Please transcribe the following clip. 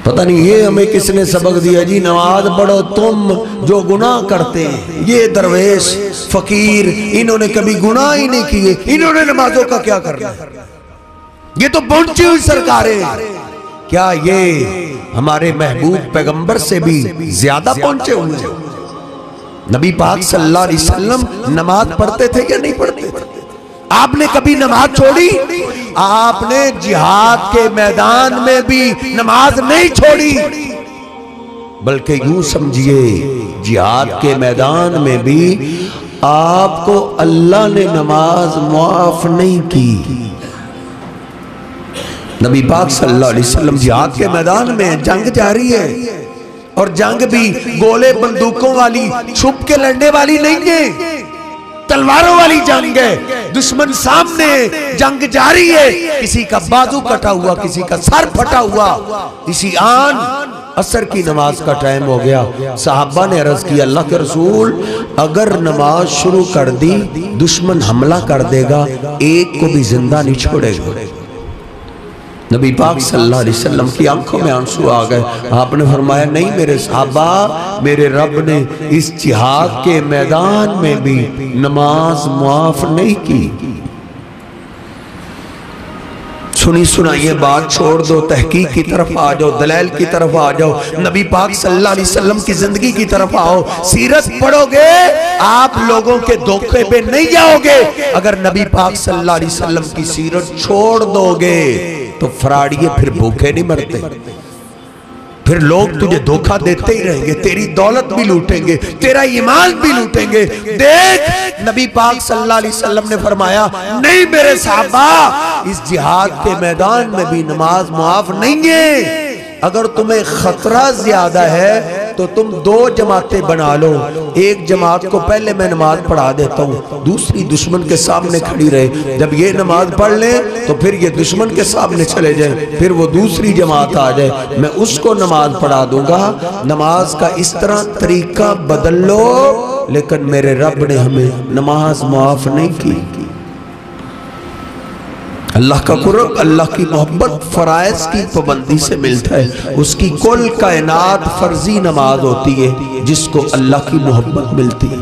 पता नहीं ये हमें किसने सबक दिया जी, नमाज पढ़ो तुम जो गुनाह करते हैं। ये दरवेश फकीर इन्होंने कभी गुनाह ही नहीं किए, इन्होंने नमाजों का क्या करना है? ये तो पहुंची हुई सरकारें, क्या ये हमारे महबूब पैगंबर से भी ज्यादा पहुंचे हुए हैं? नबी पाक सल्लल्लाहु अलैहि वसल्लम नमाज पढ़ते थे या नहीं पढ़ते थे? आपने कभी नमाज छोड़ी? आपने जिहाद के मैदान में भी नमाज नहीं छोड़ी, बल्कि यूं समझिए जिहाद के मैदान में भी आपको अल्लाह ने नमाज मुआफ नहीं की। नबी पाक सल्लल्लाहु अलैहि वसल्लम जिहाद के मैदान में, जंग जारी है और जंग भी गोले बंदूकों वाली छुप के लड़ने वाली नहीं है, तलवारों वाली जंग है। दुश्मन सामने, जंग जारी है, किसी का बाजू कटा हुआ, किसी का सर फटा हुआ। इसी आन असर की नमाज का टाइम हो गया। साहबा ने अर्ज किया, अल्लाह के रसूल अगर नमाज शुरू कर दी दुश्मन हमला कर देगा, एक को भी जिंदा नहीं छोड़ेगा। नबी पाक सल्लल्लाहु अलैहि वसल्लम की आंखों में आंसू आ गए। आपने फरमाया, नहीं मेरे साहबा, मेरे रब ने इस जिहाद के मैदान में भी नमाज मुआफ नहीं की। सुनी सुनाइए बात छोड़ दो, तहकीक की तरफ आ जाओ, दलाइल की तरफ आ जाओ, नबी पाक सल्लल्लाहु अलैहि वसल्लम की जिंदगी की तरफ आओ। सीरत पढ़ोगे आप लोगों के धोखे पे नहीं जाओगे। अगर नबी पाक सल्लल्लाहु अलैहि वसल्लम की सीरत छोड़ दोगे तो फराड़िए फिर भूखे नहीं मरते, फिर लोग तुझे धोखा देते ही रहेंगे, तेरी दौलत भी लूटेंगे, तेरा ईमान भी लूटेंगे। देख नबी पाक सल्लल्लाहु अलैहि वसल्लम ने फरमाया, नहीं मेरे साहबा, इस जिहाद के मैदान में भी नमाज मुआफ नहीं है। अगर तुम्हें खतरा ज्यादा है तो तुम दो जमातें बना लो, एक जमात को पहले मैं नमाज पढ़ा देता हूँ, दूसरी दुश्मन के सामने खड़ी रहे। जब ये नमाज पढ़ ले तो फिर ये दुश्मन के सामने चले जाए, फिर वो दूसरी जमात आ जाए, मैं उसको नमाज पढ़ा दूंगा। नमाज का इस तरह तरीका बदल लो, लेकिन मेरे रब ने हमें नमाज मुआफ नहीं की। अल्लाह का कुर्ब, अल्लाह की मोहब्बत फराइज की पाबंदी से मिलता है। उसकी कुल कायनात फर्जी नमाज होती है जिसको अल्लाह की मोहब्बत मिलती है।